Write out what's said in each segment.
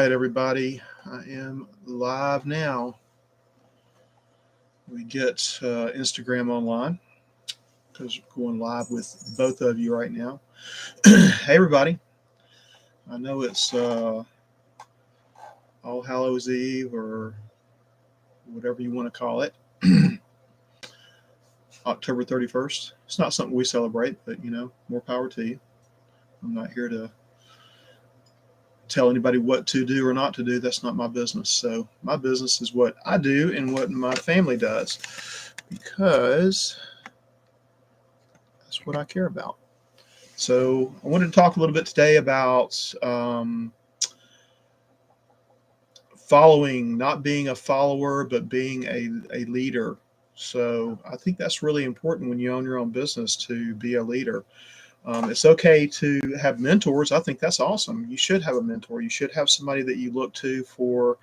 right, everybody. I am live now. We get Instagram online because we're going live with both of you right now. Hey, everybody. I know it's All Hallows Eve or whatever you want to call it, October 31st. It's not something we celebrate, but more power to you. I'm not here to tell anybody what to do or not to do. That's not my business. So, my business is what I do and what my family does because that's what I care about. So I wanted to talk a little bit today about following, not being a follower, but being a leader. So I think that's really important when you own your own business to be a leader. It's okay to have mentors. I think that's awesome. You should have a mentor. You should have somebody that you look to for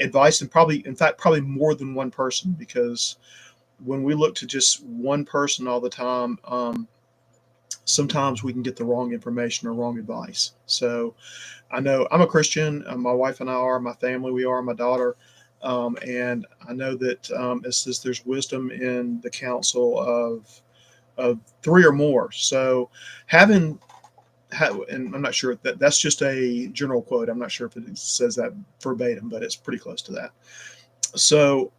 advice, and probably, in fact, probably more than one person, because when we look to just one person all the time, sometimes we can get the wrong information or wrong advice. So I know I'm a Christian. My wife and I are, my family, we are, my daughter. And I know that it says there's wisdom in the counsel of three or more. So having, and I'm not sure if that's just a general quote. I'm not sure if it says that verbatim, but it's pretty close to that. So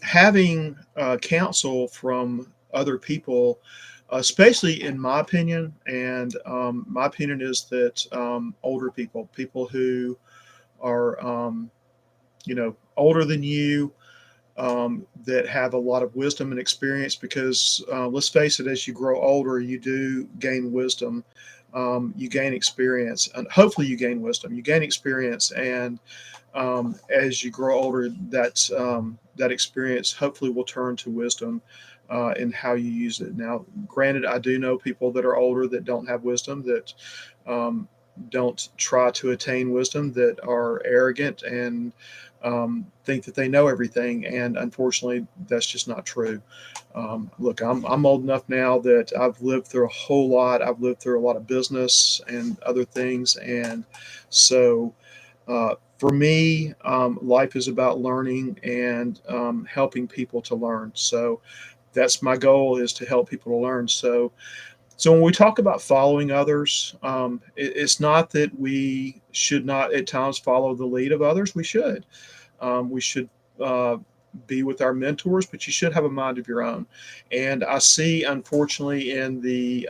having counsel from other people, especially in my opinion, and my opinion is that older people, people who are, older than you, that have a lot of wisdom and experience, because let's face it, as you grow older, you do gain wisdom. You gain experience, and hopefully you gain wisdom. You gain experience, and as you grow older, that experience hopefully will turn to wisdom in how you use it. Now, granted, I do know people that are older that don't have wisdom, that don't try to attain wisdom, that are arrogant and think that they know everything. And unfortunately, that's just not true. Look, I'm old enough now that I've lived through a whole lot. I've lived through a lot of business and other things. And so for me, life is about learning and helping people to learn. So that's my goal, is to help people to learn. So when we talk about following others, it's not that we should not at times follow the lead of others. We should. We should be with our mentors, but you should have a mind of your own. And I see, unfortunately, in the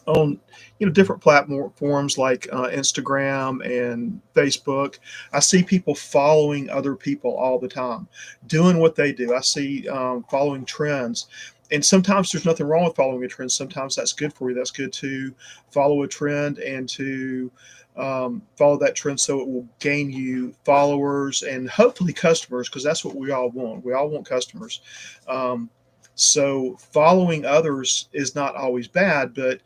on different platforms like Instagram and Facebook, I see people following other people all the time, doing what they do. I see following trends. And sometimes there's nothing wrong with following a trend. Sometimes that's good for you. That's good to follow a trend and to follow that trend, so it will gain you followers and hopefully customers, because that's what we all want. We all want customers. Um, so following others is not always bad, but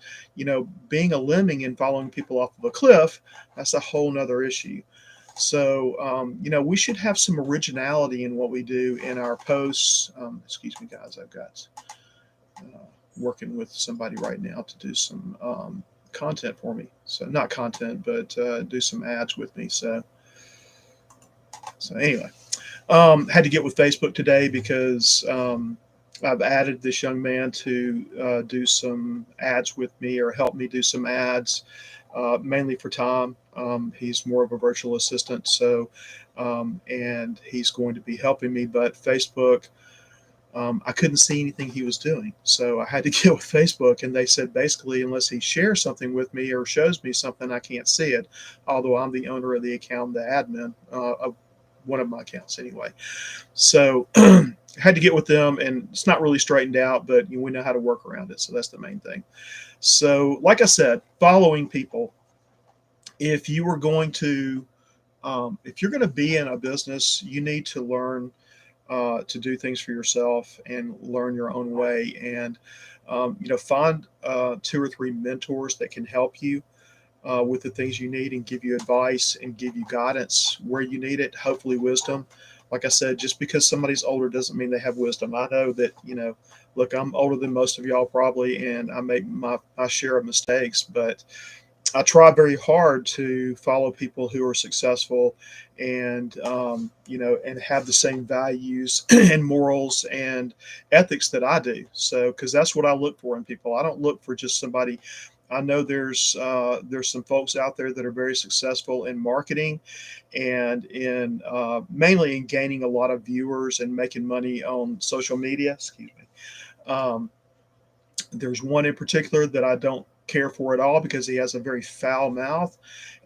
being a lemming and following people off of a cliff, that's a whole nother issue. So we should have some originality in what we do in our posts. Excuse me, guys, I've got uh, working with somebody right now to do some content for me. So not content, but do some ads with me. So anyway, had to get with Facebook today because I've added this young man to do some ads with me, or help me do some ads, mainly for Tom. He's more of a virtual assistant, so and he's going to be helping me. But Facebook, I couldn't see anything he was doing, so I had to get with Facebook, and they said basically, unless he shares something with me or shows me something, I can't see it. Although I'm the owner of the account, the admin of one of my accounts anyway. So had to get with them, and it's not really straightened out, but we know how to work around it. So that's the main thing. So, like I said, following people. If you are going to, if you're going to be in a business, you need to learn to do things for yourself and learn your own way, and find two or three mentors that can help you with the things you need, and give you advice and give you guidance where you need it, hopefully wisdom. Like I said, just because somebody's older doesn't mean they have wisdom. I know that, look, I'm older than most of y'all probably, and I make my share of mistakes, but I try very hard to follow people who are successful and, and have the same values and morals and ethics that I do. So, because that's what I look for in people. I don't look for just somebody. I know there's some folks out there that are very successful in marketing and in mainly in gaining a lot of viewers and making money on social media. Excuse me. Um, there's one in particular that I don't care for at all because he has a very foul mouth.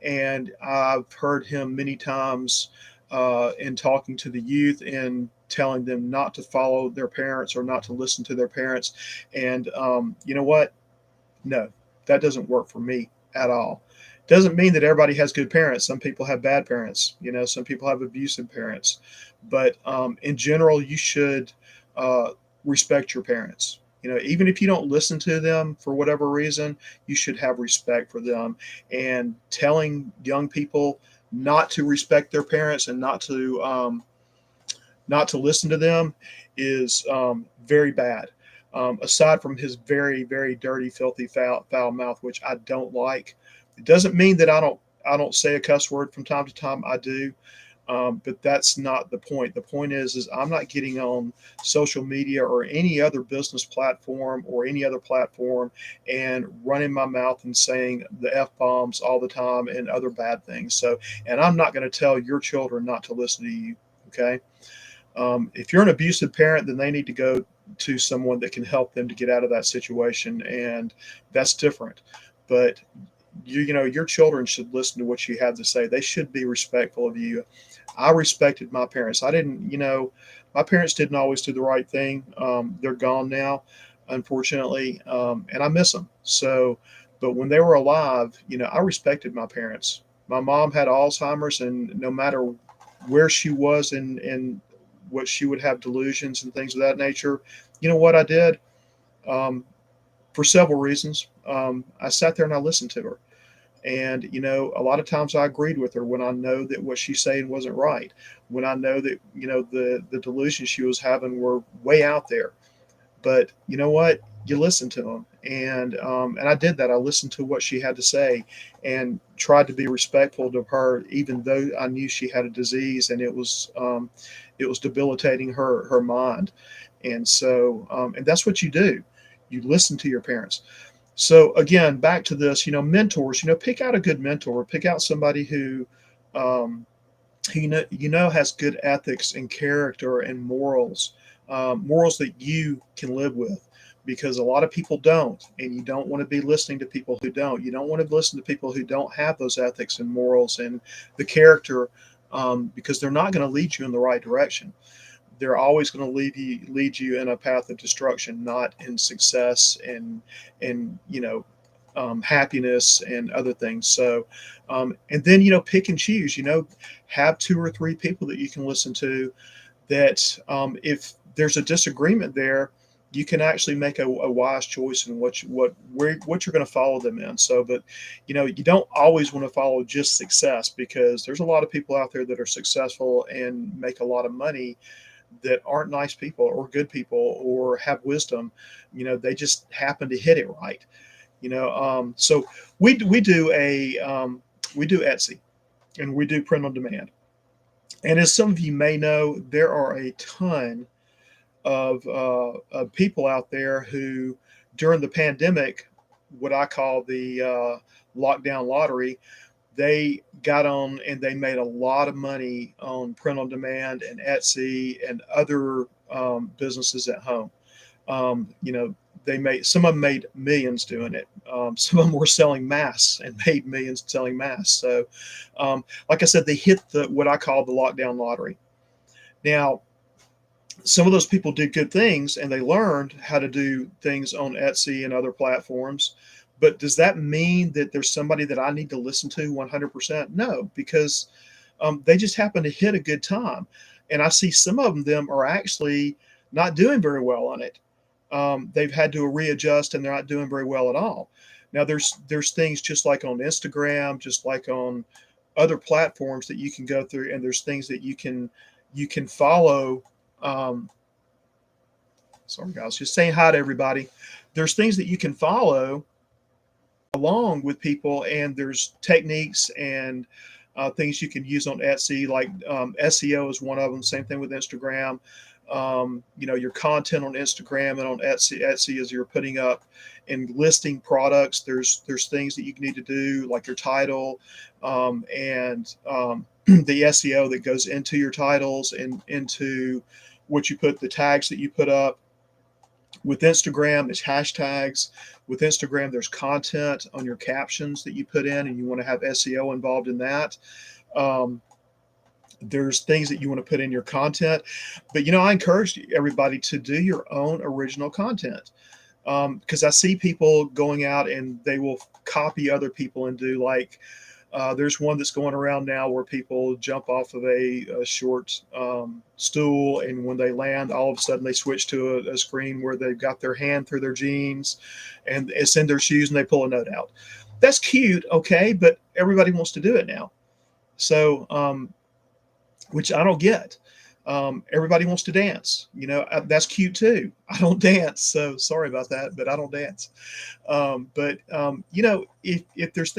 And I've heard him many times in talking to the youth and telling them not to follow their parents or not to listen to their parents. And you know what? No, that doesn't work for me at all. Doesn't mean that everybody has good parents. Some people have bad parents. Some people have abusive parents. But in general, you should uh, respect your parents. Even if you don't listen to them for whatever reason, you should have respect for them. And telling young people not to respect their parents and not to listen to them is very bad. Aside from his very, very dirty, filthy, foul mouth, which I don't like, it doesn't mean that I don't say a cuss word from time to time. I do, but that's not the point. The point is I'm not getting on social media or any other business platform or any other platform and running my mouth and saying the f bombs all the time and other bad things. So, and I'm not going to tell your children not to listen to you. Okay. If you're an abusive parent, then they need to go to someone that can help them to get out of that situation, and that's different. But your children should listen to what you have to say. They should be respectful of you. I respected my parents. I didn't, my parents didn't always do the right thing. They're gone now, unfortunately, and I miss them. So, but when they were alive, I respected my parents. My mom had Alzheimer's, and no matter where she was in what she would have delusions and things of that nature. You know what I did? Um, for several reasons. I sat there and I listened to her. And, a lot of times I agreed with her when I know that what she's saying wasn't right. When I know that, the delusions she was having were way out there. But you know what? You listen to them, and I did that. I listened to what she had to say, and tried to be respectful of her, even though I knew she had a disease and it was debilitating her mind. And so, and that's what you do. You listen to your parents. So again, back to this, mentors. Pick out a good mentor. Pick out somebody um, who has good ethics and character and morals, morals that you can live with, because a lot of people don't, and you don't want to be listening to people who don't. You don't want to listen to people who don't have those ethics and morals and the character, because they're not going to lead you in the right direction. They're always going to lead you in a path of destruction, not in success and happiness and other things. So, and then pick and choose. Have two or three people that you can listen to. That if there's a disagreement there, you can actually make a wise choice in what you're going to follow them in. So, but you don't always want to follow just success, because there's a lot of people out there that are successful and make a lot of money that aren't nice people or good people or have wisdom. They just happen to hit it right. So we do Etsy, and we do print on demand. And as some of you may know, there are a ton of people out there who, during the pandemic, what I call the lockdown lottery, they got on and they made a lot of money on print on demand and Etsy and other businesses at home. They made, some of them made millions doing it. Some of them were selling masks and made millions selling masks. So, like I said, they hit the what I call the lockdown lottery. Now, some of those people did good things and they learned how to do things on Etsy and other platforms. But does that mean that there's somebody that I need to listen to 100%? No, because they just happen to hit a good time. And I see some of them are actually not doing very well on it. They've had to readjust and they're not doing very well at all. Now there's things just like on Instagram, just like on other platforms that you can go through, and there's things that you can follow. Um, Sorry, guys, just saying hi to everybody. There's things that you can follow along with people, and there's techniques and things you can use on Etsy, like SEO is one of them. Same thing with Instagram. Your content on Instagram and on Etsy as you're putting up and listing products. There's things that you need to do, like your title, and the SEO that goes into your titles and into what you put, the tags that you put up. With Instagram, there's hashtags. With Instagram, there's content on your captions that you put in, and you want to have SEO involved in that. Um, there's things that you want to put in your content, but I encourage everybody to do your own original content, because I see people going out and they will copy other people and do like there's one that's going around now where people jump off of a short stool, and when they land, all of a sudden they switch to a screen where they've got their hand through their jeans and it's in their shoes and they pull a note out. That's cute, okay, but everybody wants to do it now. So, which I don't get. Everybody wants to dance. That's cute too. I don't dance, so sorry about that, but I don't dance. But if there's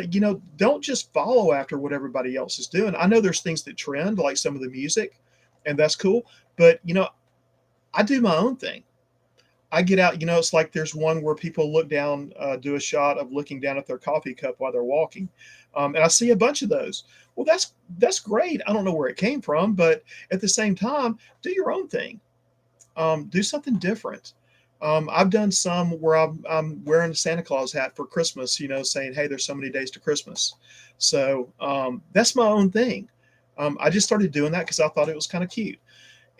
don't just follow after what everybody else is doing. I know there's things that trend, like some of the music, and that's cool. But I do my own thing. I get out, it's like there's one where people look down, do a shot of looking down at their coffee cup while they're walking. And I see a bunch of those. Well, that's great. I don't know where it came from, but at the same time, do your own thing. Do something different. I've done some where I'm wearing a Santa Claus hat for Christmas, saying, hey, there's so many days to Christmas. So that's my own thing. I just started doing that because I thought it was kind of cute.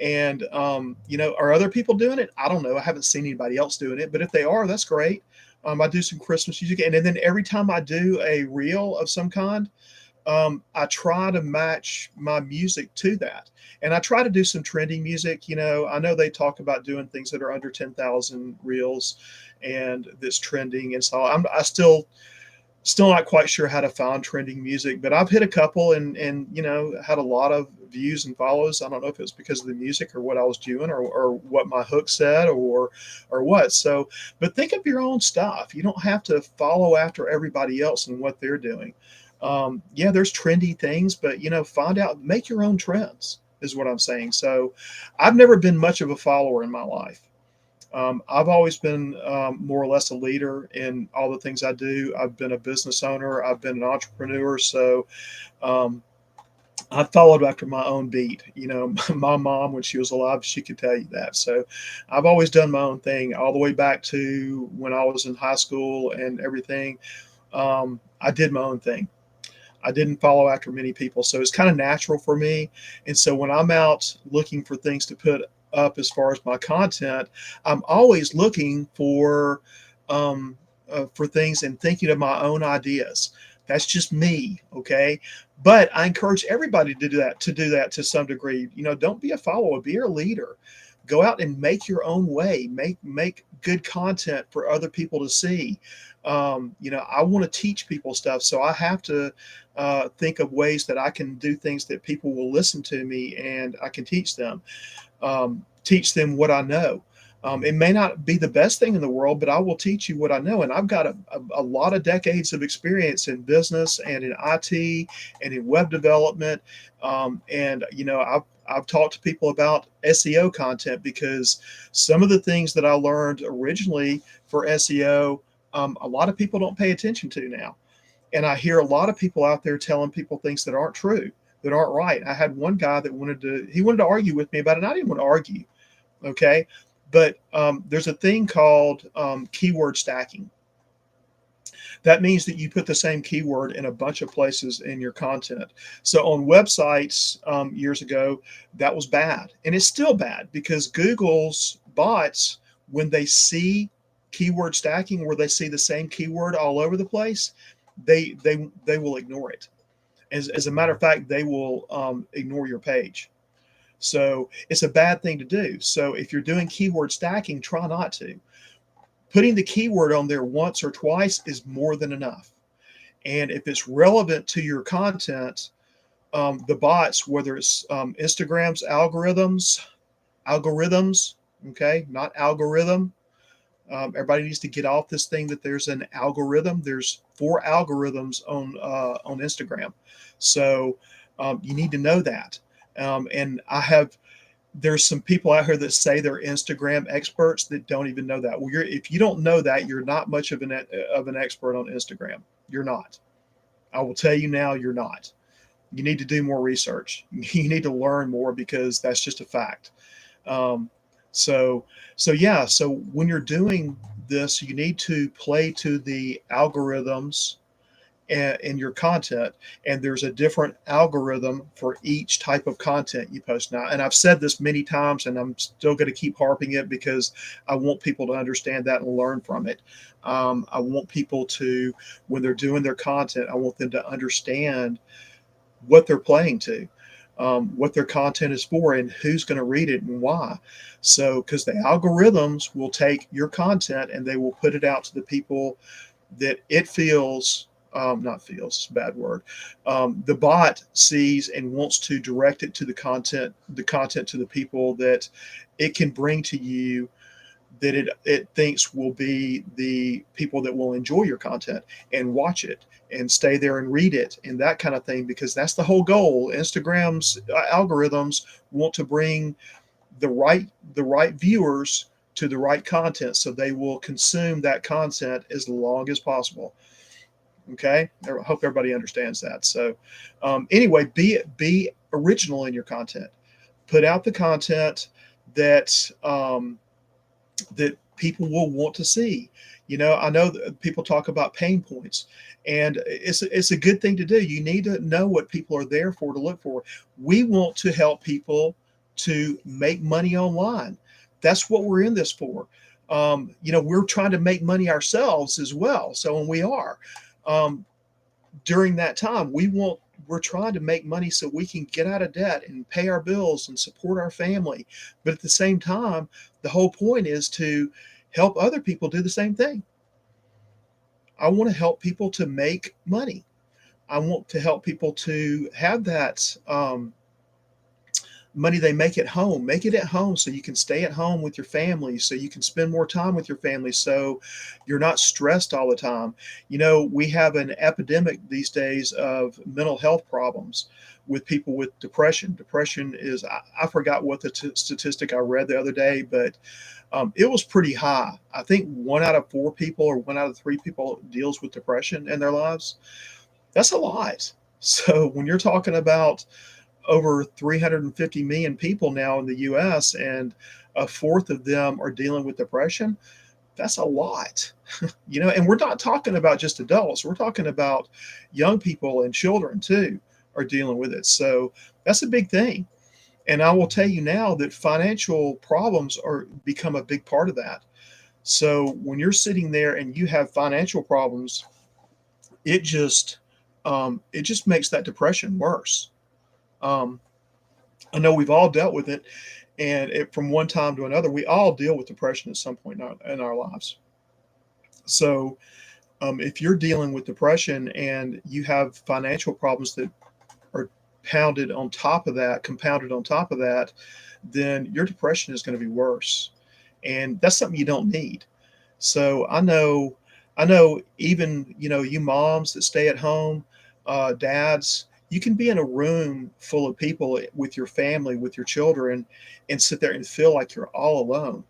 And are other people doing it? I don't know. I haven't seen anybody else doing it, but if they are, that's great. I do some Christmas music, and then every time I do a reel of some kind, I try to match my music to that, and I try to do some trending music. I know they talk about doing things that are under 10,000 reels, and that's trending, and so I still not quite sure how to find trending music, but I've hit a couple and had a lot of views and follows. I don't know if it was because of the music or what I was doing or what my hook said or what. So, but think of your own stuff. You don't have to follow after everybody else and what they're doing. Yeah, there's trendy things, but find out, make your own trends is what I'm saying. So, I've never been much of a follower in my life. I've always been more or less a leader in all the things I do. I've been a business owner. I've been an entrepreneur. So um, I followed after my own beat. My mom, when she was alive, she could tell you that. So I've always done my own thing all the way back to when I was in high school and everything. I did my own thing. I didn't follow after many people. So it's kind of natural for me. And so when I'm out looking for things to put up as far as my content, I'm always looking for things and thinking of my own ideas. That's just me, okay? But I encourage everybody to do that to some degree. Don't be a follower, be a leader. Go out and make your own way. Make good content for other people to see. I want to teach people stuff, so I have to think of ways that I can do things that people will listen to me, and I can teach them what I know. It may not be the best thing in the world, but I will teach you what I know. And I've got a lot of decades of experience in business and in IT and in web development. I've talked to people about SEO content because some of the things that I learned originally for SEO, a lot of people don't pay attention to now. And I hear a lot of people out there telling people things that aren't true, that aren't right. I had one guy that wanted to argue with me about it, and I didn't want to argue. Okay. But there's a thing called keyword stacking. That means that you put the same keyword in a bunch of places in your content. So on websites years ago, that was bad. And it's still bad because Google's bots, when they see keyword stacking, where they see the same keyword all over the place, they will ignore it. As a matter of fact, they will ignore your page. So it's a bad thing to do. So if you're doing keyword stacking, try not to. Putting the keyword on there once or twice is more than enough. And if it's relevant to your content, the bots, whether it's Instagram's algorithms, okay, not algorithm, Everybody needs to get off this thing that there's an algorithm. There's 4 algorithms on Instagram, so you need to know that. And there's some people out here that say they're Instagram experts that don't even know that. Well, if you don't know that, you're not much of an expert on Instagram. You're not. I will tell you now, you're not. You need to do more research. You need to learn more because that's just a fact. Um, so, so yeah. So when you're doing this, you need to play to the algorithms in your content, and there's a different algorithm for each type of content you post now. And I've said this many times, and I'm still going to keep harping it because I want people to understand that and learn from it. I want people to, when they're doing their content, I want them to understand what they're playing to, what their content is for, and who's going to read it and why. So, because the algorithms will take your content and they will put it out to the people that it feels, not feels, bad word. The bot sees and wants to direct it to the content to the people that it can bring to you, that it thinks will be the people that will enjoy your content and watch it and stay there and read it and that kind of thing, because that's the whole goal. Instagram's algorithms want to bring the right viewers to the right content, so they will consume that content as long as possible. Okay, I hope everybody understands that. So anyway, be original in your content. Put out the content that that people will want to see. I know that people talk about pain points, and it's a good thing to do. You need to know what people are there for, to look for. We want to help people to make money online. That's what we're in this for. We're trying to make money ourselves as well. So, and we are. Um, During that time, we're trying to make money so we can get out of debt and pay our bills and support our family. But at the same time, the whole point is to help other people do the same thing. I want to help people to make money. I want to help people to have that money they make at home. Make it at home so you can stay at home with your family, so you can spend more time with your family, so you're not stressed all the time. We have an epidemic these days of mental health problems with people with depression. Depression is, I forgot what the statistic I read the other day, but it was pretty high. I think 1 out of 4 people or 1 out of 3 people deals with depression in their lives. That's a lot. So when you're talking about over 350 million people now in the US, and a fourth of them are dealing with depression, that's a lot. And we're not talking about just adults, we're talking about young people and children too are dealing with it. So that's a big thing. And I will tell you now that financial problems are become a big part of that. So when you're sitting there and you have financial problems, it just it just makes that depression worse. Um, I know we've all dealt with it, and from one time to another, we all deal with depression at some point in our lives. So, if you're dealing with depression and you have financial problems that are compounded on top of that, then your depression is going to be worse, and that's something you don't need. So I know even you moms that stay at home, dads, you can be in a room full of people with your family, with your children, and sit there and feel like you're all alone.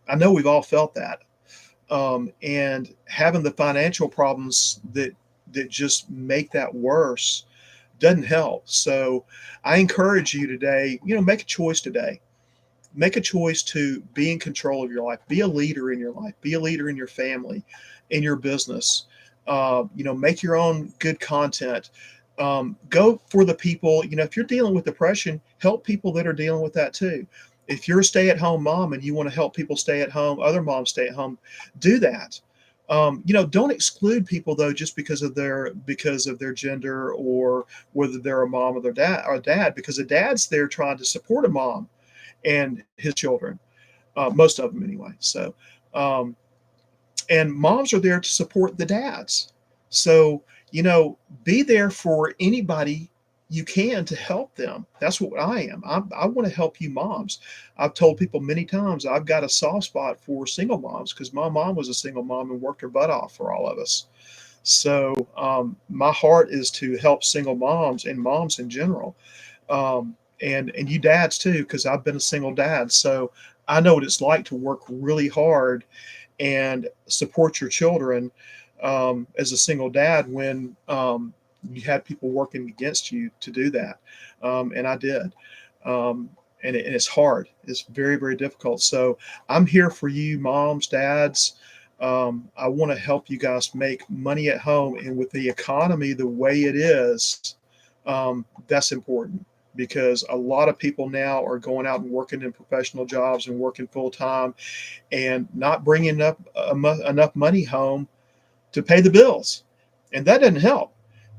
I know we've all felt that, and having the financial problems that just make that worse doesn't help. So I encourage you today, make a choice today. Make a choice to be in control of your life. Be a leader in your life. Be a leader in your family, in your business. Make your own good content. Go for the people. If you're dealing with depression, help people that are dealing with that too. If you're a stay-at-home mom and you want to help people stay at home, other moms stay at home, do that. Don't exclude people though just because of their gender, or whether they're a mom or dad, because a dad's there trying to support a mom and his children, most of them anyway. So, um, and moms are there to support the dads. So, be there for anybody you can to help them. That's what I am. I want to help you moms. I've told people many times I've got a soft spot for single moms because my mom was a single mom and worked her butt off for all of us. So my heart is to help single moms and moms in general, and you dads too, because I've been a single dad. So I know what it's like to work really hard and support your children as a single dad when you had people working against you to do that. And I did. And it's hard. It's very, very difficult. So I'm here for you, moms, dads. I want to help you guys make money at home. And with the economy the way it is, that's important because a lot of people now are going out and working in professional jobs and working full time and not bringing up enough money home to pay the bills. And that doesn't help.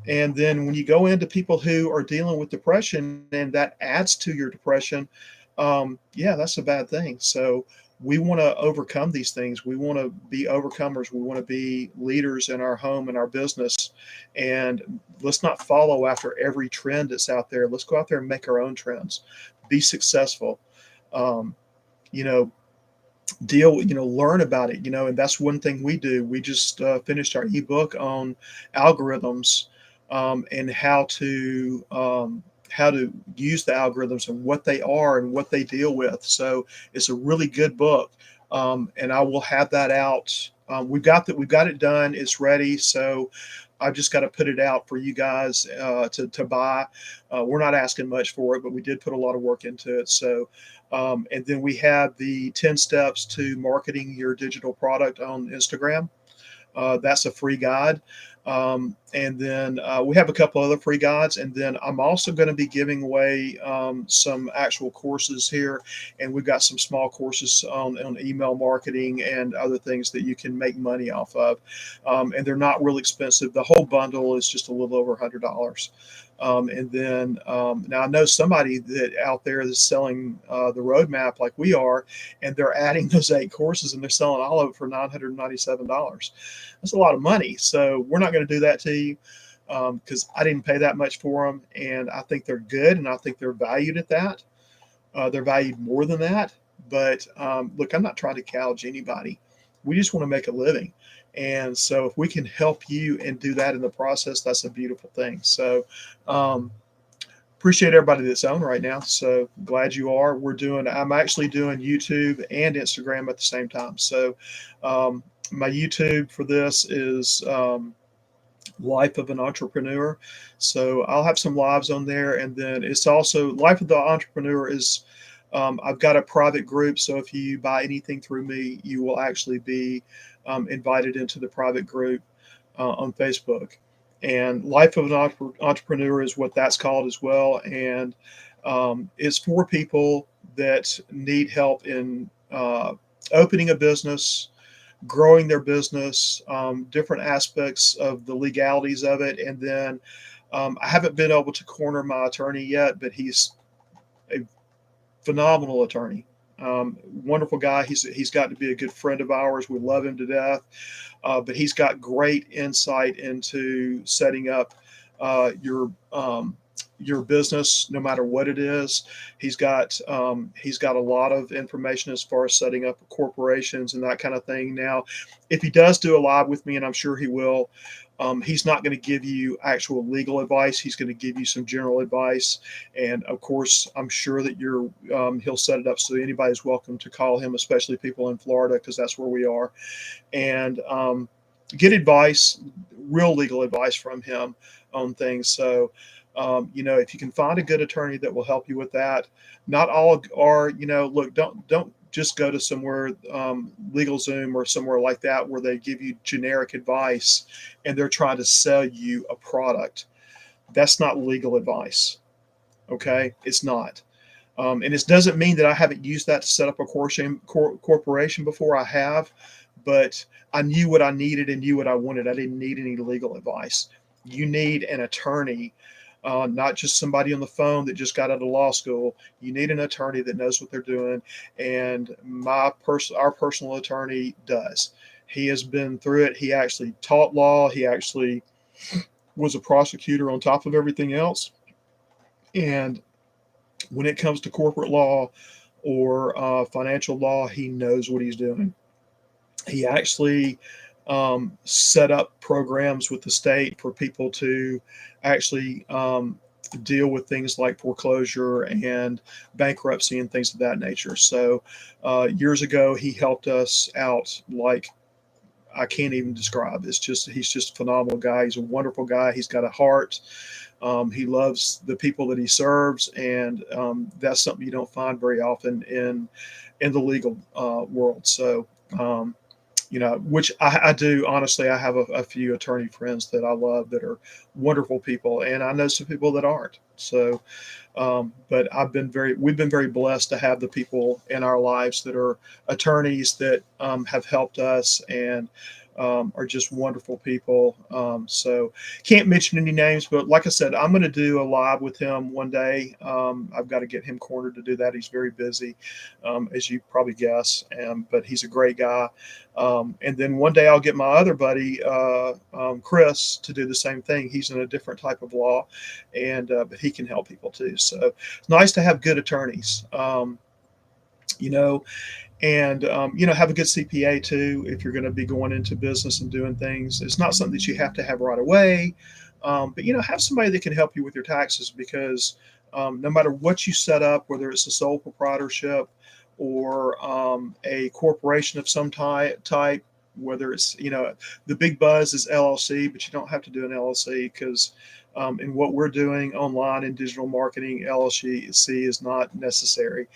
And then when you go into people who are dealing with depression and that adds to your depression, yeah, that's a bad thing. So we want to overcome these things. We want to be overcomers. We want to be leaders in our home and our business. And let's not follow after every trend that's out there. Let's go out there and make our own trends. Be successful. Um, you know, learn about it, and that's one thing we do. We just finished our ebook on algorithms, and how to use the algorithms and what they are and what they deal with. So it's a really good book, and I will have that out. We've got it done. It's ready. So I've just got to put it out for you guys to buy. We're not asking much for it, but we did put a lot of work into it. So, and then we have the 10 steps to marketing your digital product on Instagram. That's a free guide. And then we have a couple other free guides. And then I'm also going to be giving away some actual courses here. And we've got some small courses on email marketing and other things that you can make money off of. And they're not real expensive. The whole bundle is just a little over $100. And then now I know somebody that out there that's selling the roadmap like we are, and they're adding those 8 courses and they're selling all of it for $997. That's a lot of money. So we're not going to do that to you because I didn't pay that much for them, and I think they're good, and I think they're valued at that. They're valued more than that. But look, I'm not trying to gouge anybody. We just want to make a living. And so if we can help you and do that in the process, that's a beautiful thing. So um, appreciate everybody that's on right now. So glad you are. I'm actually doing YouTube and Instagram at the same time. So my YouTube for this is Life of an Entrepreneur. So I'll have some lives on there. And then it's also Life of the Entrepreneur is I've got a private group. So if you buy anything through me, you will actually be invited into the private group on Facebook. And Life of an Entrepreneur is what that's called as well. And it's for people that need help in opening a business, growing their business, different aspects of the legalities of it. And then I haven't been able to corner my attorney yet, but he's a phenomenal attorney. Wonderful guy. He's got to be a good friend of ours. We love him to death. But he's got great insight into setting up your business, no matter what it is. He's got a lot of information as far as setting up corporations and that kind of thing. Now, if he does do a live with me, and I'm sure he will, he's not going to give you actual legal advice. He's going to give you some general advice, and of course, I'm sure that he'll set it up so anybody's welcome to call him, especially people in Florida, because that's where we are, and get advice, real legal advice from him on things. So if you can find a good attorney that will help you with that. Not all are, look, don't just go to somewhere, LegalZoom or somewhere like that, where they give you generic advice and they're trying to sell you a product. That's not legal advice. Okay, it's not. And it doesn't mean that I haven't used that to set up a corporation before. I have, but I knew what I needed and knew what I wanted. I didn't need any legal advice. You need an attorney, not just somebody on the phone that just got out of law school. You need an attorney that knows what they're doing, and our personal attorney does. He has been through it. He actually taught law. He actually was a prosecutor on top of everything else. And when it comes to corporate law or financial law, he knows what he's doing. He actually set up programs with the state for people to actually deal with things like foreclosure and bankruptcy and things of that nature. So years ago, he helped us out like I can't even describe. It's just he's just a phenomenal guy. He's a wonderful guy. He's got a heart. He loves the people that he serves, and that's something you don't find very often in the legal world. So um, which I do honestly. I have a few attorney friends that I love that are wonderful people, and I know some people that aren't. So, but we've been very blessed to have the people in our lives that are attorneys that have helped us and are just wonderful people. So, can't mention any names, but like I said, I'm going to do a live with him one day. I've got to get him cornered to do that. He's very busy, as you probably guess, but he's a great guy. And then one day I'll get my other buddy, Chris, to do the same thing. He's in a different type of law, and but he can help people too. So it's nice to have good attorneys. You know, and have a good CPA too if you're going to be going into business and doing things. It's not something that you have to have right away, but have somebody that can help you with your taxes because no matter what you set up, whether it's a sole proprietorship or a corporation of some type, whether it's the big buzz is LLC, but you don't have to do an LLC because in what we're doing online in digital marketing, LLC is not necessary.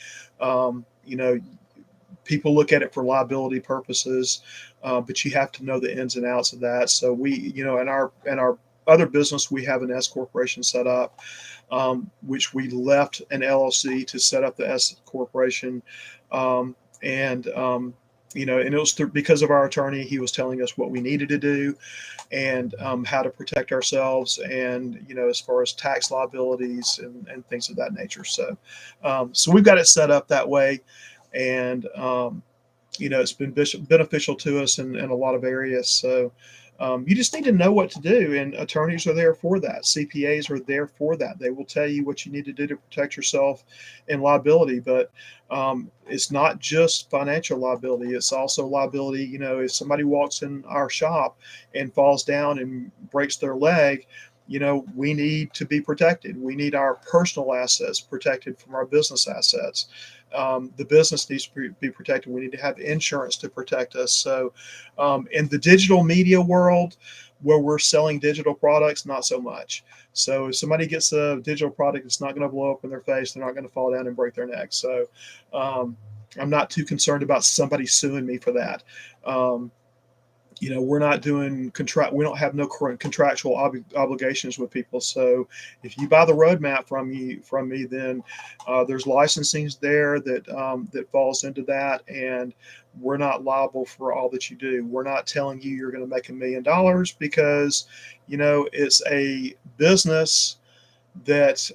People look at it for liability purposes, but you have to know the ins and outs of that. So in our other business, we have an S corporation set up, which we left an LLC to set up the S corporation, and and it was because of our attorney. He was telling us what we needed to do and how to protect ourselves, and as far as tax liabilities and things of that nature. So we've got it set up that way, and it's been beneficial to us in a lot of areas. So you just need to know what to do, and attorneys are there for that. CPAs are there for that. They will tell you what you need to do to protect yourself in liability, but it's not just financial liability. It's also liability. If somebody walks in our shop and falls down and breaks their leg, we need to be protected. We need our personal assets protected from our business assets. The business needs to be protected. We need to have insurance to protect us. So, in the digital media world, where we're selling digital products, not so much. So, if somebody gets a digital product, it's not going to blow up in their face. They're not going to fall down and break their neck. So, I'm not too concerned about somebody suing me for that. Um, we're not doing contract. We don't have no current contractual obligations with people. So if you buy the roadmap from me, then there's licensing there that falls into that, and we're not liable for all that you do. We're not telling you you're going to make $1 million because it's a business that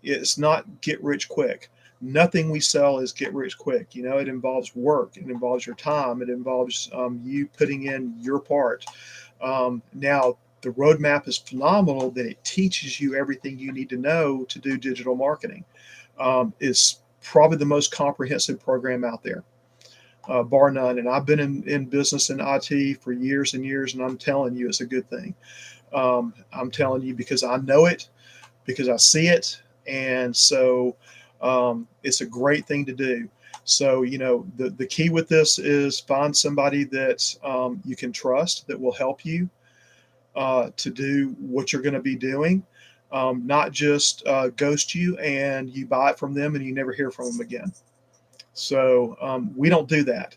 it's not get rich quick. Nothing we sell is get rich quick. It involves work, it involves your time, it involves you putting in your part. Now, the roadmap is phenomenal that it teaches you everything you need to know to do digital marketing. It's probably the most comprehensive program out there, bar none. And I've been in business in IT for years and years, and I'm telling you, it's a good thing. I'm telling you because I know it, because I see it. And so it's a great thing to do. So, the key with this is find somebody that you can trust that will help you to do what you're going to be doing, not just ghost you and you buy it from them and you never hear from them again. So, we don't do that.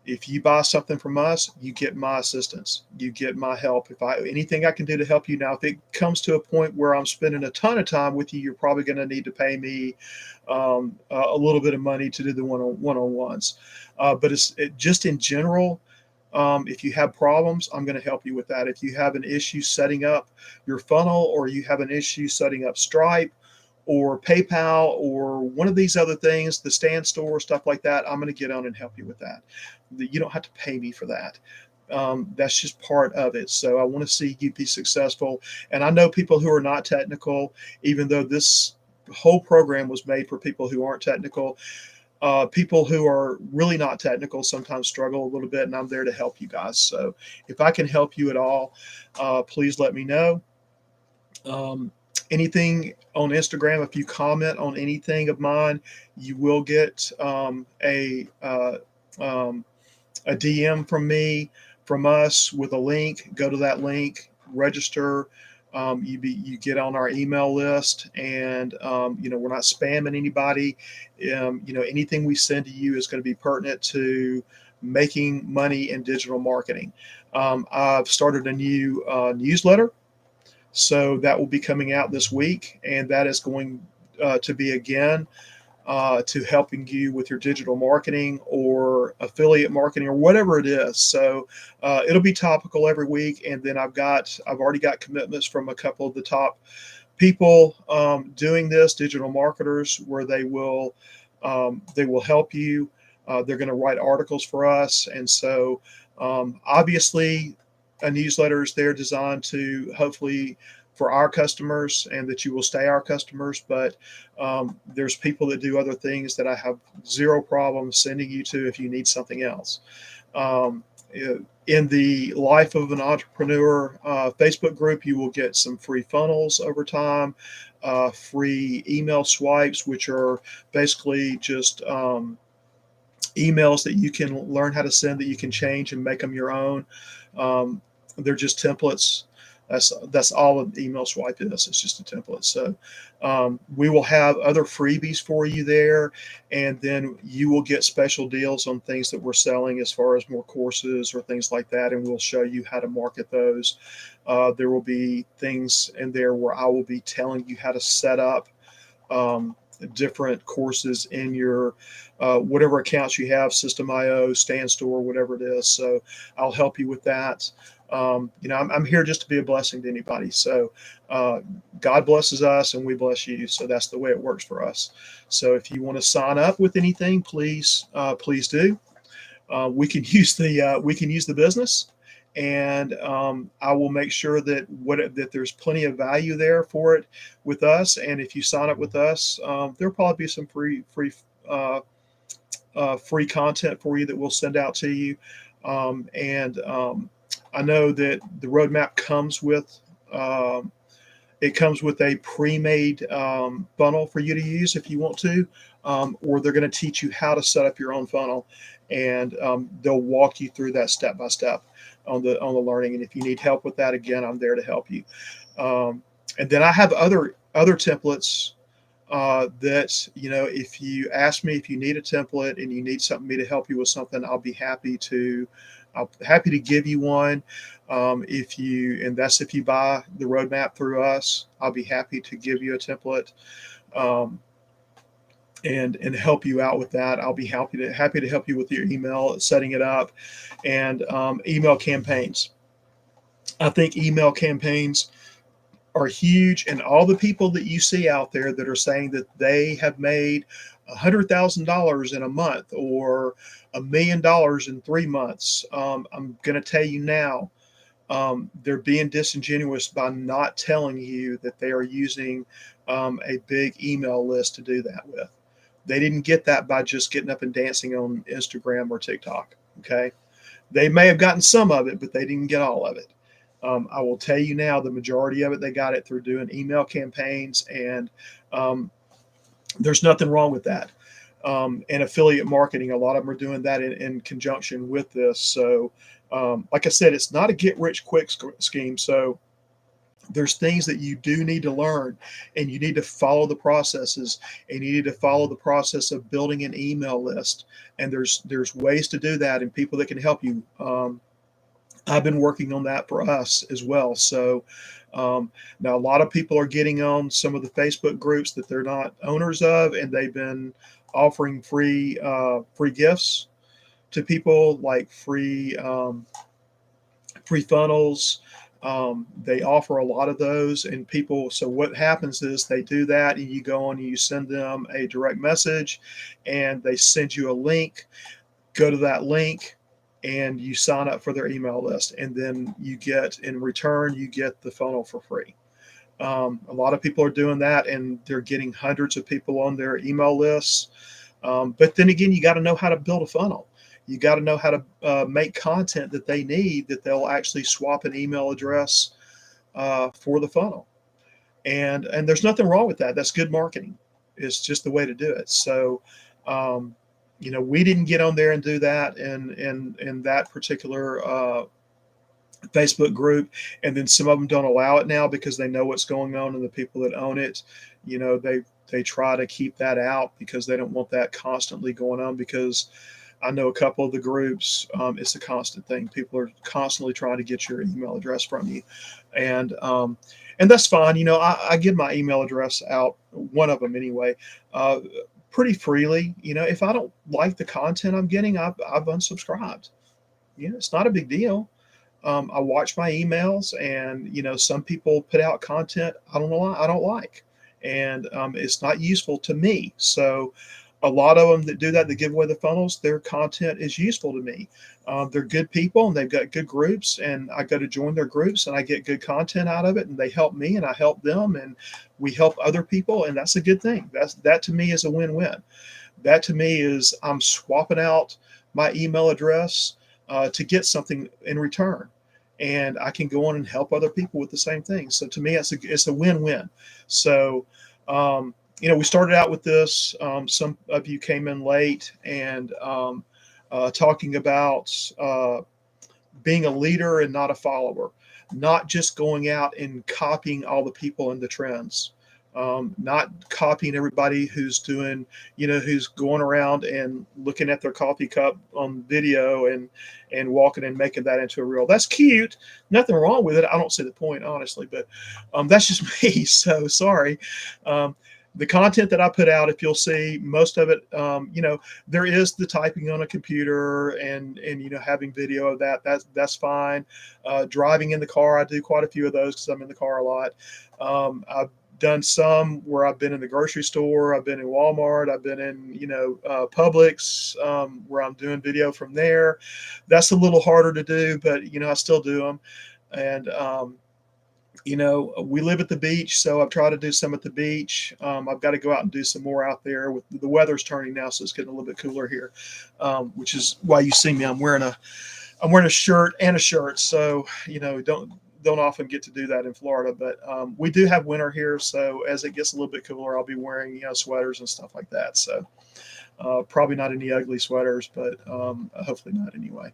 If you buy something from us, you get my assistance, you get my help. If anything I can do to help you. Now, if it comes to a point where I'm spending a ton of time with you, you're probably going to need to pay me a little bit of money to do the one-on-ones. But just in general, if you have problems, I'm going to help you with that. If you have an issue setting up your funnel, or you have an issue setting up Stripe or PayPal or one of these other things, the Stand Store, stuff like that, I'm going to get on and help you with that. You don't have to pay me for that. That's just part of it. So I want to see you be successful. And I know people who are not technical, even though this whole program was made for people who aren't technical. People who are really not technical sometimes struggle a little bit, and I'm there to help you guys. So if I can help you at all, please let me know. Um, Anything on Instagram, if you comment on anything of mine, you will get um, a DM from me, from us, with a link. Go to that link, register. You get on our email list, and we're not spamming anybody. Anything we send to you is going to be pertinent to making money in digital marketing. I've started a new newsletter, so that will be coming out this week, and that is going to be again to helping you with your digital marketing or affiliate marketing or whatever it is. So it'll be topical every week, and then I've already got commitments from a couple of the top people doing this, digital marketers, where they will help you. They're going to write articles for us, and so obviously a newsletter is there designed to hopefully for our customers and that you will stay our customers. But there's people that do other things that I have zero problem sending you to if you need something else. Um, in the Life of an Entrepreneur Facebook group, you will get some free funnels over time, free email swipes, which are basically just emails that you can learn how to send, that you can change and make them your own. Um, they're just templates. That's all an email swipe is. It's just a template. So we will have other freebies for you there, and then you will get special deals on things that we're selling as far as more courses or things like that, and we'll show you how to market those. There will be things in there where I will be telling you how to set up um, different courses in your whatever accounts you have, System.io, StanStore, whatever it is. So I'll help you with that. I'm here just to be a blessing to anybody. So God blesses us and we bless you. So that's the way it works for us. So if you want to sign up with anything, please do. We can use the business, and I will make sure that there's plenty of value there for it with us. And if you sign up with us, there'll probably be some free content for you that we'll send out to you. And I know that the roadmap um, comes with a pre-made funnel for you to use if you want to, or they're going to teach you how to set up your own funnel, and they'll walk you through that step by step on the learning. And if you need help with that, again, I'm there to help you. And then I have other templates that if you ask me if you need a template and you need something me to help you with something, I'll be happy to give you one. And that's if you buy the roadmap through us, I'll be happy to give you a template um, and help you out with that. I'll be happy to help you with your email, setting it up, and email campaigns. I think email campaigns are huge, and all the people that you see out there that are saying that they have made $100,000 in a month or $1 million in 3 months, I'm going to tell you now, they're being disingenuous by not telling you that they are using a big email list to do that with. They didn't get that by just getting up and dancing on Instagram or TikTok. Okay. They may have gotten some of it, but they didn't get all of it. I will tell you now, the majority of it, they got it through doing email campaigns, and um, there's nothing wrong with that. And affiliate marketing, a lot of them are doing that in conjunction with this. So, like I said, it's not a get rich quick scheme. So, there's things that you do need to learn, and you need to follow the processes, and you need to follow the process of building an email list. And there's ways to do that, and people that can help you. I've been working on that for us as well. So now a lot of people are getting on some of the Facebook groups that they're not owners of, and they've been offering free gifts to people, like free funnels. They offer a lot of those, and people. So what happens is they do that, and you go on and you send them a direct message, and they send you a link. Go to that link, and you sign up for their email list, and then you get, in return, you get the funnel for free. A lot of people are doing that, and they're getting hundreds of people on their email lists. But then again, you got to know how to build a funnel. You got to know how to make content that they need, that they'll actually swap an email address for the funnel. And there's nothing wrong with that. That's good marketing. It's just the way to do it. So, um, we didn't get on there and do that in that particular Facebook group, and then some of them don't allow it now because they know what's going on, and the people that own it, they try to keep that out because they don't want that constantly going on. Because I know a couple of the groups, it's a constant thing. People are constantly trying to get your email address from you, and and that's fine. I give my email address out, one of them anyway, pretty freely. If I don't like the content I'm getting, I've unsubscribed. It's not a big deal. I watch my emails, and some people put out content I don't like, and it's not useful to me. So a lot of them that do that, that give away the funnels, their content is useful to me. They're good people, and they've got good groups, and I go to join their groups, and I get good content out of it, and they help me, and I help them, and we help other people, and that's a good thing. That to me is a win-win. That to me is, I'm swapping out my email address to get something in return, and I can go on and help other people with the same thing. So to me, it's a win-win. So we started out with this. Some of you came in late, and talking about being a leader and not a follower, not just going out and copying all the people and the trends. Not copying everybody who's doing, who's going around and looking at their coffee cup on video and walking and making that into a reel. That's cute. Nothing wrong with it. I don't see the point, honestly, but that's just me. So sorry. The content that I put out, if you'll see, most of it, there is the typing on a computer and having video of that. That's fine. Driving in the car, I do quite a few of those because I'm in the car a lot. I've done some where I've been in the grocery store, I've been in Walmart, I've been in Publix, where I'm doing video from there. That's a little harder to do, but I still do them. And we live at the beach, so I've tried to do some at the beach. I've got to go out and do some more out there. With the weather's turning now, so it's getting a little bit cooler here, which is why you see me. I'm wearing a shirt and a shirt, so don't often get to do that in Florida. But we do have winter here, so as it gets a little bit cooler, I'll be wearing sweaters and stuff like that. So probably not any ugly sweaters, but hopefully not anyway.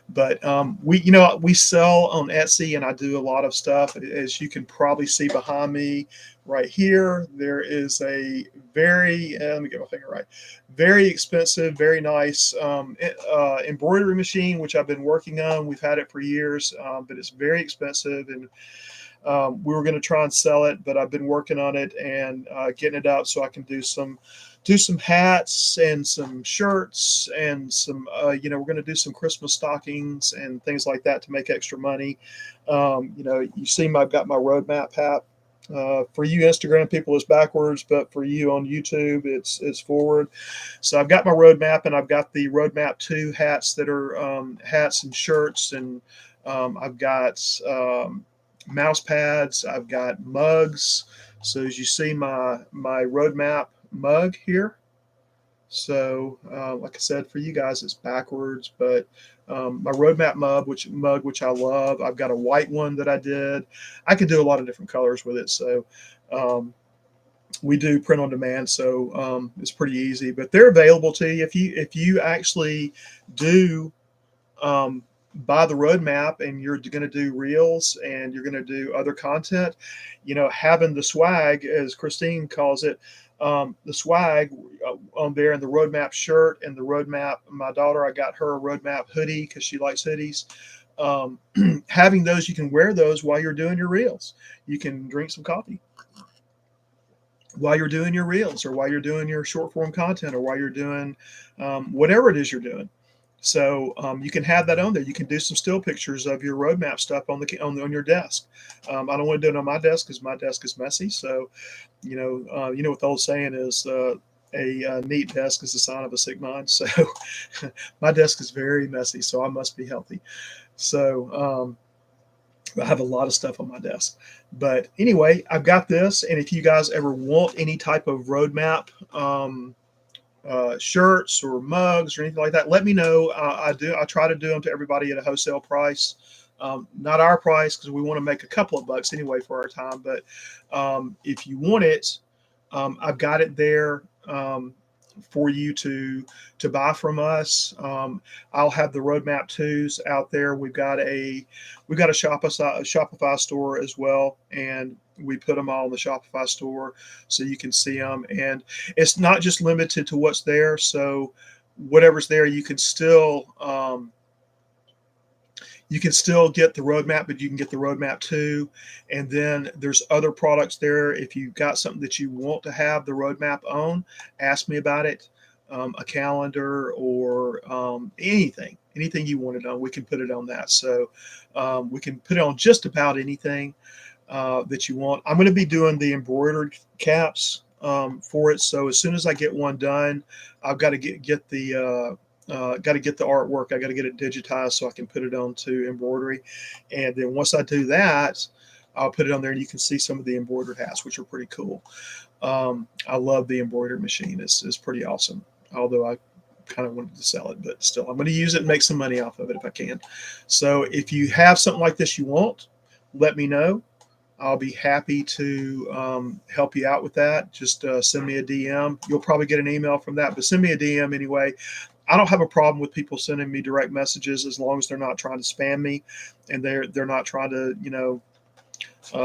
But we sell on Etsy, and I do a lot of stuff. As you can probably see behind me right here, there is a very, let me get my finger right, very expensive, very nice embroidery machine, which I've been working on. We've had it for years, but it's very expensive, and we were going to try and sell it, but I've been working on it and getting it up so I can do some hats and some shirts and some we're going to do some Christmas stockings and things like that to make extra money. You see I've got my roadmap hat. For you Instagram people, it's backwards, but for you on YouTube, it's forward. So I've got my roadmap, and I've got the roadmap 2 hats that are hats and shirts, and I've got mouse pads, I've got mugs. So as you see my roadmap mug here. So like I said, for you guys, it's backwards, but my roadmap mug, which I love. I've got a white one that I did. I could do a lot of different colors with it. So we do print on demand, so it's pretty easy. But they're available to you if you actually do buy the roadmap and you're going to do reels and you're going to do other content. Having the swag, as Christine calls it, the swag on there, and the roadmap shirt and the roadmap. My daughter, I got her a roadmap hoodie because she likes hoodies. Having those, you can wear those while you're doing your reels. You can drink some coffee while you're doing your reels, or while you're doing your short form content, or while you're doing whatever it is you're doing. So you can have that on there. You can do some still pictures of your roadmap stuff on your desk. I don't want to do it on my desk because my desk is messy. So, you know what the old saying is: a neat desk is a sign of a sick mind. So my desk is very messy, so I must be healthy. So I have a lot of stuff on my desk. But anyway, I've got this. And if you guys ever want any type of roadmap, shirts or mugs or anything like that, let me know. I do. I try to do them to everybody at a wholesale price. Not our price because we want to make a couple of bucks anyway for our time. But if you want it, I've got it there for you to buy from us. I'll have the Roadmap twos out there. We've got a Shopify store as well, and we put them all in the Shopify store so you can see them. And it's not just limited to what's there. So whatever's there, you can still get the roadmap, but you can get the roadmap too. And then there's other products there. If you've got something that you want to have the roadmap on, ask me about it. A calendar or anything you want it on, we can put it on that. So we can put it on just about anything that you want. I'm going to be doing the embroidered caps for it. So as soon as I get one done, I've got to get the artwork. I got to get it digitized so I can put it onto embroidery. And then once I do that, I'll put it on there and you can see some of the embroidered hats, which are pretty cool. I love the embroidered machine. It's pretty awesome. Although I kind of wanted to sell it, but still I'm going to use it and make some money off of it if I can. So if you have something like this you want, let me know. I'll be happy to help you out with that. Just send me a DM. You'll probably get an email from that, but send me a DM anyway. I don't have a problem with people sending me direct messages as long as they're not trying to spam me and they're not trying to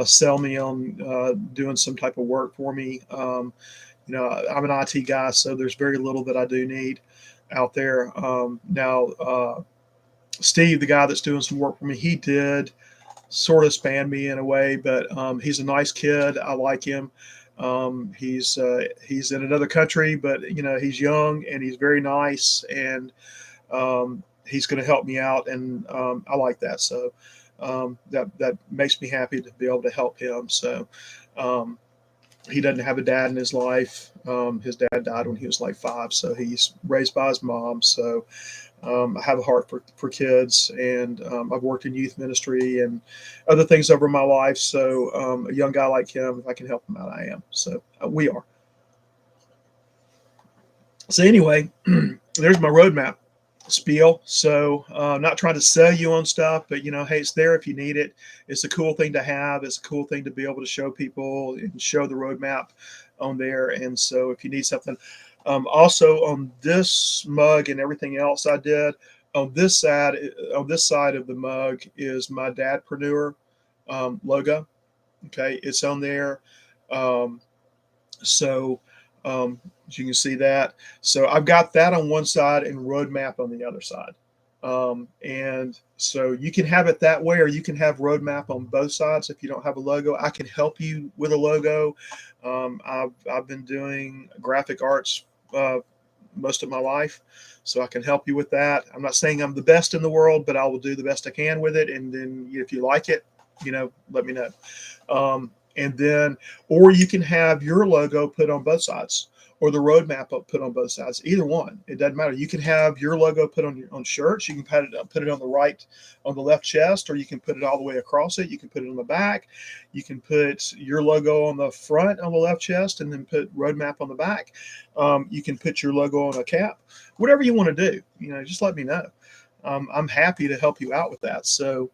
sell me on doing some type of work for me. I'm an IT guy, so there's very little that I do need out there. Now, Steve, the guy that's doing some work for me, he did sort of spam me in a way, but he's a nice kid. I like him. He's in another country, but he's young and he's very nice, and he's going to help me out, and I like that. So that makes me happy to be able to help him. So he doesn't have a dad in his life. His dad died when he was like 5, so he's raised by his mom. So I have a heart for kids, and I've worked in youth ministry and other things over my life. So a young guy like him, if I can help him out, I am. So we are. So anyway, there's my roadmap spiel. So not trying to sell you on stuff, but hey, it's there if you need it. It's a cool thing to have. It's a cool thing to be able to show people and show the roadmap on there. And so if you need something, also on this mug and everything else I did on this side of the mug is my Dadpreneur logo. Okay, it's on there. Um, so as you can see that. So I've got that on one side and roadmap on the other side. And so you can have it that way, or you can have roadmap on both sides. If you don't have a logo, I can help you with a logo. I've been doing graphic arts most of my life, so I can help you with that. I'm not saying I'm the best in the world, but I will do the best I can with it. And then if you like it, let me know. And then, or you can have your logo put on both sides, or the roadmap put on both sides. Either one, it doesn't matter. You can have your logo put on shirts. You can put it on the left chest, or you can put it all the way across it. You can put it on the back. You can put your logo on the front on the left chest, and then put roadmap on the back. You can put your logo on a cap. Whatever you want to do, just let me know. I'm happy to help you out with that. So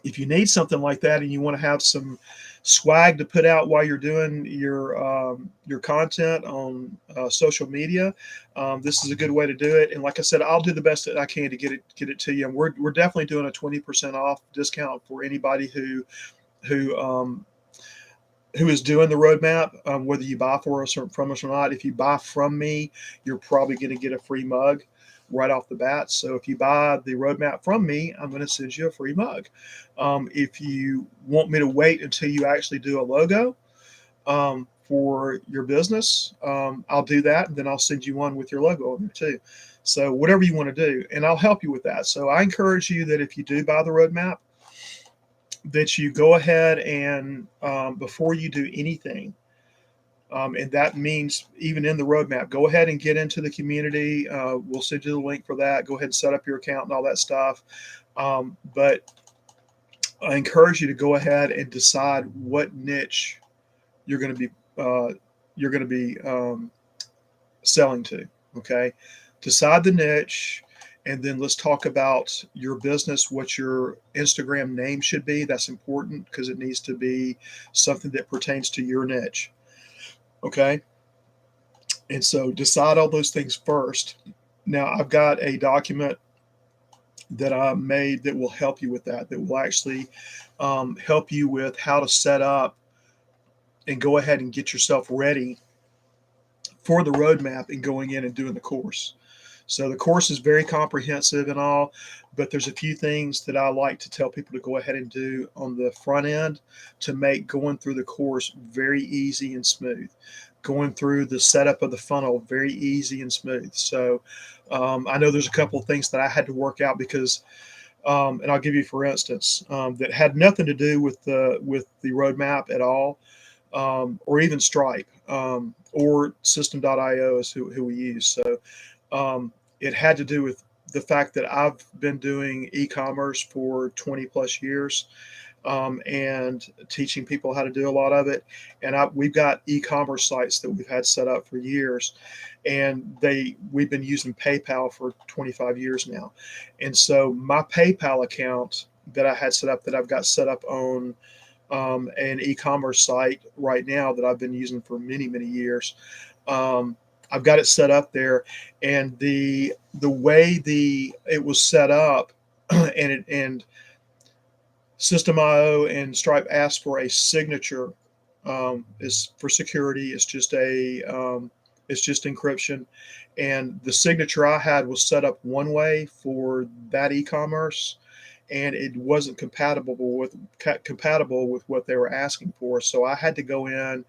if you need something like that and you want to have some swag to put out while you're doing your content on social media, this is a good way to do it. And like I said, I'll do the best that I can to get it to you. And we're definitely doing a 20% off discount for anybody who is doing the roadmap, whether you buy for us or from us or not. If you buy from me, you're probably going to get a free mug right off the bat. So if you buy the roadmap from me, I'm going to send you a free mug. If you want me to wait until you actually do a logo for your business, I'll do that, and then I'll send you one with your logo on there too. So whatever you want to do, and I'll help you with that. So I encourage you that if you do buy the roadmap, that you go ahead and before you do anything, And that means even in the roadmap, go ahead and get into the community. We'll send you the link for that. Go ahead and set up your account and all that stuff. But I encourage you to go ahead and decide what niche you're going to be you're going to be selling to. Okay, decide the niche, and then let's talk about your business. What your Instagram name should be. That's important because it needs to be something that pertains to your niche. Okay, and so decide all those things first. Now I've got a document that I made that will help you with that. That will actually help you with how to set up and go ahead and get yourself ready for the roadmap and going in and doing the course. So the course is very comprehensive and all, but there's a few things that I like to tell people to go ahead and do on the front end to make going through the course very easy and smooth. Going through the setup of the funnel very easy and smooth. So I know there's a couple of things that I had to work out because, and I'll give you for instance, that had nothing to do with the roadmap at all, or even Stripe, or System.io is who we use. So it had to do with the fact that I've been doing e-commerce for 20 plus years, and teaching people how to do a lot of it. And we've got e-commerce sites that we've had set up for years, and we've been using PayPal for 25 years now. And so my PayPal account that I had set up, that I've got set up on an e-commerce site right now that I've been using for many, many years. I've got it set up there, and the way it was set up, and System.io and Stripe asked for a signature. Is for security. It's just encryption, and the signature I had was set up one way for that e-commerce, and it wasn't compatible with what they were asking for. So I had to go in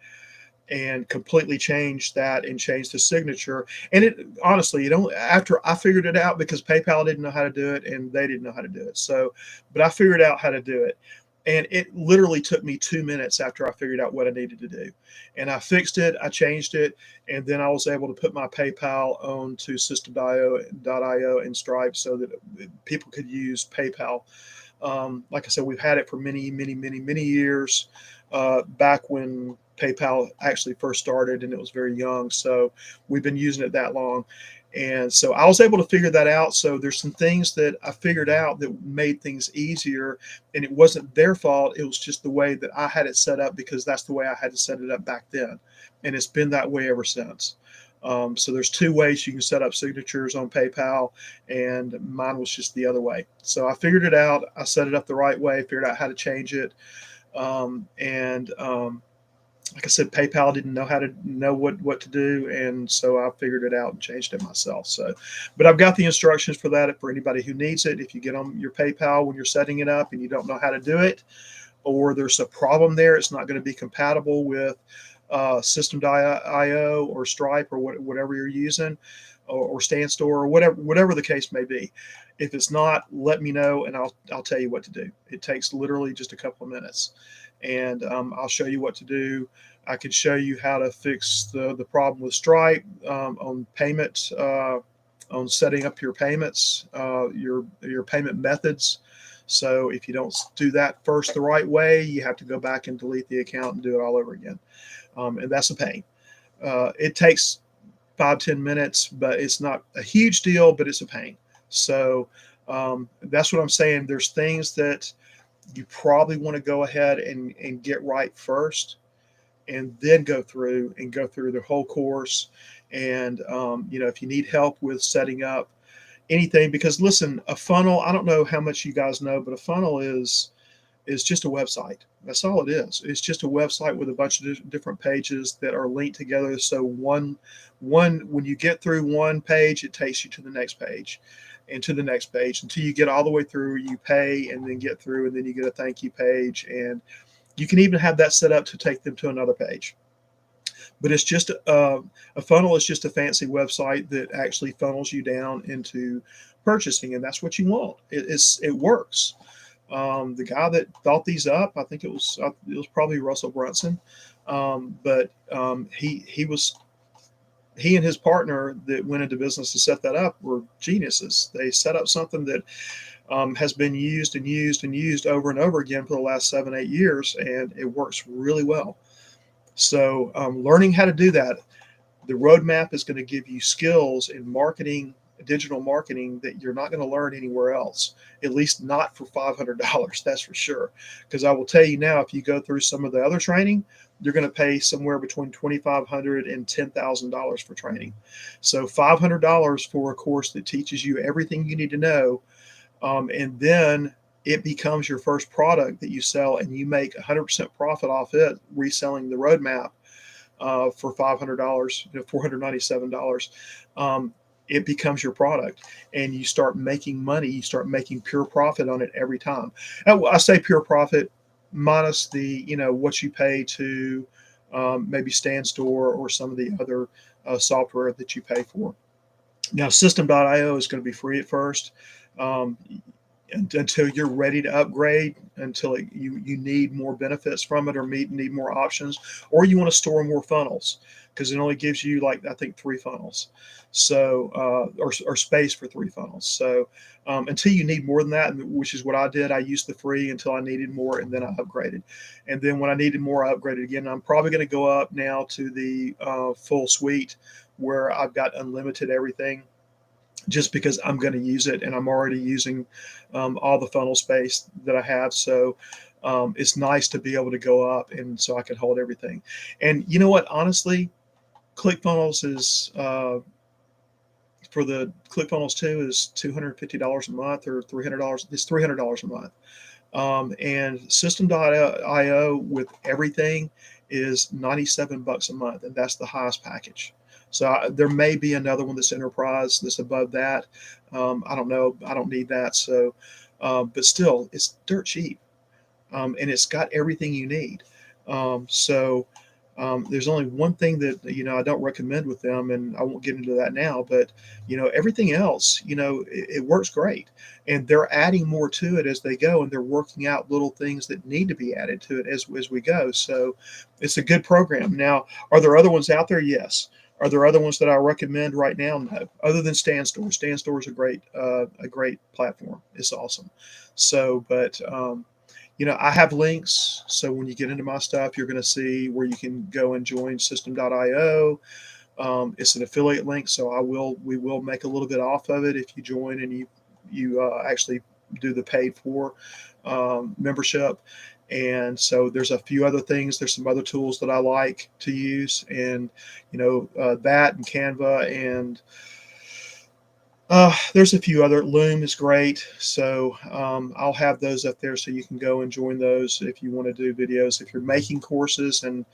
and completely change that and change the signature. And it honestly, after I figured it out, because PayPal didn't know how to do it and they didn't know how to do it. So, but I figured out how to do it. And it literally took me 2 minutes after I figured out what I needed to do. And I fixed it, I changed it, and then I was able to put my PayPal onto System.io and Stripe so that people could use PayPal. Like I said, we've had it for many, many, many, many years, back when PayPal actually first started and it was very young. So we've been using it that long. And so I was able to figure that out. So there's some things that I figured out that made things easier, and it wasn't their fault. It was just the way that I had it set up, because that's the way I had to set it up back then. And it's been that way ever since. So there's two ways you can set up signatures on PayPal, and mine was just the other way. So I figured it out. I set it up the right way, figured out how to change it. And like I said, PayPal didn't know what to do, and so I figured it out and changed it myself. So, but I've got the instructions for that for anybody who needs it. If you get on your PayPal when you're setting it up and you don't know how to do it, or there's a problem there, it's not going to be compatible with System.io or Stripe or whatever you're using, or StanStore, or whatever the case may be. If it's not, let me know and I'll tell you what to do. It takes literally just a couple of minutes, and I'll show you what to do. I can show you how to fix the problem with Stripe, on payment, on setting up your payments, your payment methods. So if you don't do that first the right way, you have to go back and delete the account and do it all over again, and that's a pain. It takes 5-10 minutes, but it's not a huge deal, but it's a pain. So that's what I'm saying. There's things that you probably want to go ahead and get right first, and then go through the whole course. And if you need help with setting up anything, because listen, a funnel, I don't know how much you guys know, but a funnel is just a website. That's all it is. It's just a website with a bunch of different pages that are linked together. So one when you get through one page, it takes you to the next page and to the next page until you get all the way through. You pay and then get through, and then you get a thank you page, and you can even have that set up to take them to another page. But it's just a funnel is just a fancy website that actually funnels you down into purchasing, and that's what you want. It works. The guy that thought these up, I think it was probably Russell Brunson, but he and his partner that went into business to set that up were geniuses. They set up something that has been used and used and used over and over again for the last 7, 8 years, and it works really well. So, learning how to do that, the roadmap is going to give you skills in marketing, digital marketing, that you're not going to learn anywhere else, at least not for $500. That's for sure. Because I will tell you now, if you go through some of the other training, you're going to pay somewhere between $2,500 and $10,000 for training. So $500 for a course that teaches you everything you need to know, and then it becomes your first product that you sell, and you make 100% profit off it, reselling the roadmap for $500, $497. It becomes your product, and you start making money. You start making pure profit on it every time. I say pure profit minus the what you pay to maybe StanStore or some of the other software that you pay for. Now, System.io is going to be free at first. Um, until you're ready to upgrade, until you need more benefits from it, or need more options, or you want to store more funnels, because it only gives you, like, I think 3 funnels, so or space for 3 funnels. So until you need more than that, which is what I did, I used the free until I needed more, and then I upgraded. And then when I needed more, I upgraded again. I'm probably going to go up now to the full suite, where I've got unlimited everything, just because I'm going to use it, and I'm already using all the funnel space that I have. So it's nice to be able to go up, and so I can hold everything. And you know what? Honestly, ClickFunnels is for the ClickFunnels 2 is $250 a month, or $300. It's $300 a month. And System.io with everything is $97 a month, and that's the highest package. So there may be another one that's enterprise that's above that. I don't know. I don't need that. So, but still, it's dirt cheap, and it's got everything you need. So there's only one thing that I don't recommend with them, and I won't get into that now. But everything else, it works great, and they're adding more to it as they go, and they're working out little things that need to be added to it as we go. So it's a good program. Now, are there other ones out there? Yes. Are there other ones that I recommend right now? No. Other than StanStore. StanStore is a great platform. It's awesome. So, but I have links. So when you get into my stuff, you're going to see where you can go and join System.io. It's an affiliate link, so we will make a little bit off of it if you join and you actually do the paid for membership. And so there's a few other things. There's some other tools that I like to use, and that and Canva, and there's a few other. Loom is great. So I'll have those up there so you can go and join those if you want to do videos, if you're making courses. And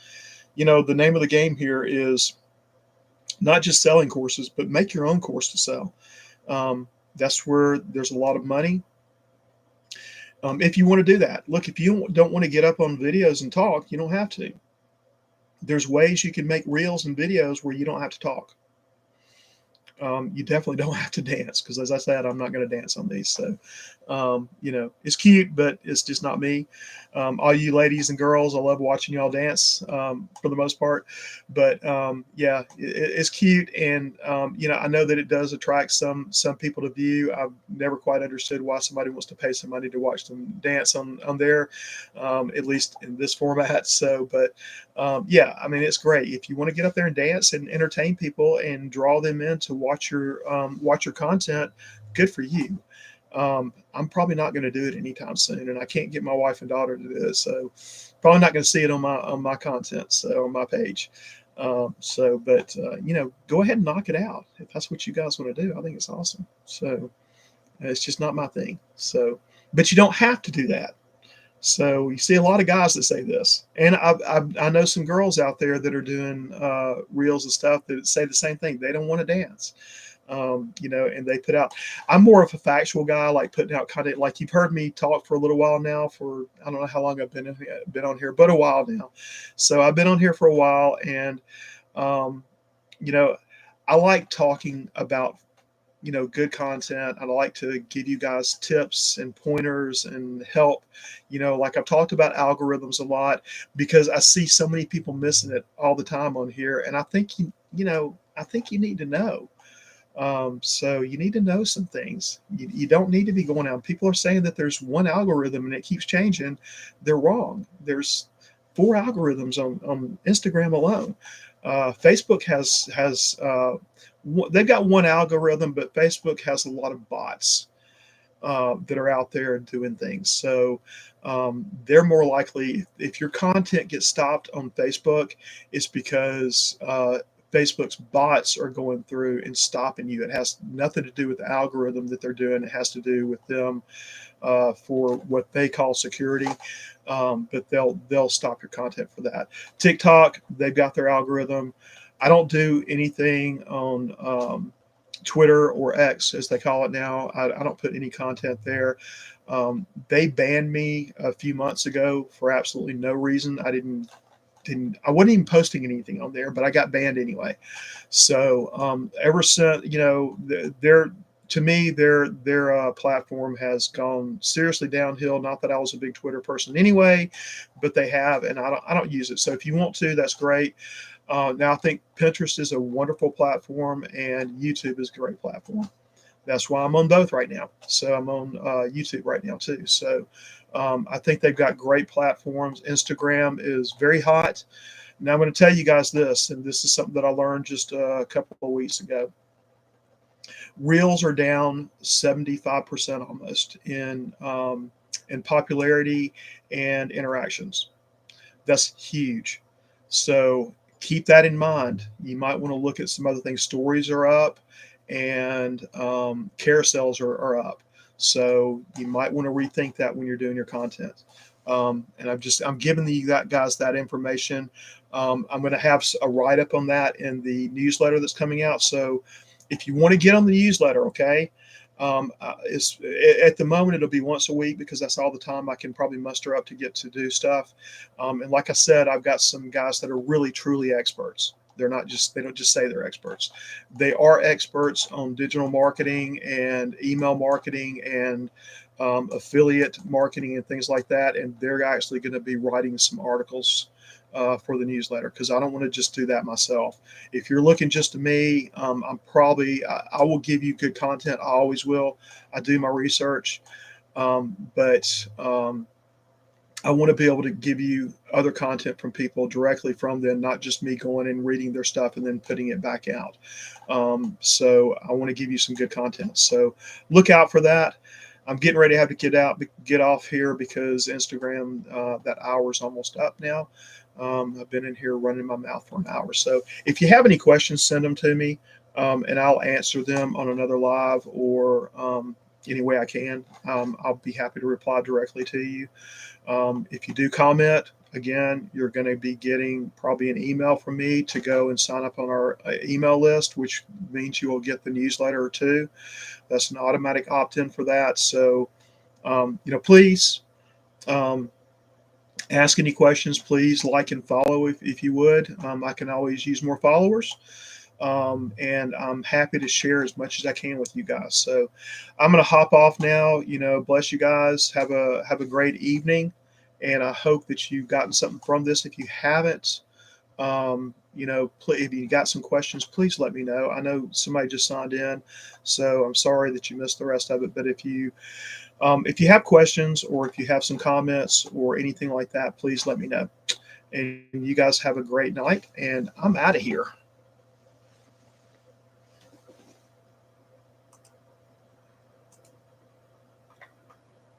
the name of the game here is not just selling courses, but make your own course to sell. That's where there's a lot of money. If you want to do that, look, if you don't want to get up on videos and talk, you don't have to. There's ways you can make reels and videos where you don't have to talk. You definitely don't have to dance, because, as I said, I'm not going to dance on these. So, it's cute, but it's just not me. All you ladies and girls, I love watching y'all dance for the most part. But yeah, it's cute, and I know that it does attract some people to view. I've never quite understood why somebody wants to pay somebody to watch them dance on there, at least in this format. So, but yeah, I mean, it's great if you want to get up there and dance and entertain people and draw them in to watch your content. Good for you. I'm probably not going to do it anytime soon, and I can't get my wife and daughter to do it, so probably not going to see it on my content, so on my page. But go ahead and knock it out if that's what you guys want to do. I think it's awesome. So it's just not my thing. So, but you don't have to do that. So you see a lot of guys that say this, and I know some girls out there that are doing reels and stuff that say the same thing. They don't want to dance, and they put out. I'm more of a factual guy, like putting out content. Like, you've heard me talk for a little while now. For I don't know how long I've been on here, but a while now. So I've been on here for a while, and um, I like talking about good content. I like to give you guys tips and pointers and help. Like I've talked about algorithms a lot because I see so many people missing it all the time on here, and I think I think you need to know. So you need to know some things. You don't need to be going out. People are saying that there's one algorithm and it keeps changing. They're wrong. There's four algorithms on Instagram alone. Facebook has they've got one algorithm, but Facebook has a lot of bots that are out there doing things. So they're more likely, if your content gets stopped on Facebook, it's because Facebook's bots are going through and stopping you. It has nothing to do with the algorithm that they're doing. It has to do with them for what they call security. But they'll stop your content for that. TikTok, they've got their algorithm. I don't do anything on Twitter or X, as they call it now. I don't put any content there. They banned me a few months ago for absolutely no reason. I wasn't even posting anything on there, but I got banned anyway. So ever since, to me, their platform has gone seriously downhill. Not that I was a big Twitter person anyway, but they have, and I don't use it. So if you want to, that's great. Now I think Pinterest is a wonderful platform, and YouTube is a great platform. That's why I'm on both right now. So I'm on YouTube right now too. So I think they've got great platforms. Instagram is very hot. Now I'm going to tell you guys this, and this is something that I learned just a couple of weeks ago. Reels are down 75% almost in popularity and interactions. That's huge. So keep that in mind. You might want to look at some other things. Stories are up, and carousels are up. So you might want to rethink that when you're doing your content. And I'm giving you guys that information. I'm going to have a write up on that in the newsletter that's coming out. So if you want to get on the newsletter, okay, it's at the moment it'll be once a week because that's all the time I can probably muster up to get to do stuff. And like I said, I've got some guys that are really truly experts. They don't just say they're experts. They are experts on digital marketing and email marketing and affiliate marketing and things like that. And they're actually going to be writing some articles for the newsletter because I don't want to just do that myself. If you're looking just to me, I will give you good content. I always will. I do my research, but I want to be able to give you other content from people directly from them, not just me going and reading their stuff and then putting it back out. So I want to give you some good content. So look out for that. I'm getting ready to have to get off here because Instagram, that hour's almost up now. I've been in here running my mouth for an hour. So if you have any questions, send them to me, and I'll answer them on another live or any way I can. I'll be happy to reply directly to you. If you do comment, again, you're going to be getting probably an email from me to go and sign up on our email list, which means you will get the newsletter or two. That's an automatic opt-in for that. So, please ask any questions. Please like and follow if you would. I can always use more followers. And I'm happy to share as much as I can with you guys. So I'm going to hop off now. Bless you guys. Have a great evening. And I hope that you've gotten something from this. If you haven't, if you got some questions, please let me know. I know somebody just signed in, so I'm sorry that you missed the rest of it. But if you have questions or if you have some comments or anything like that, please let me know. And you guys have a great night. And I'm out of here.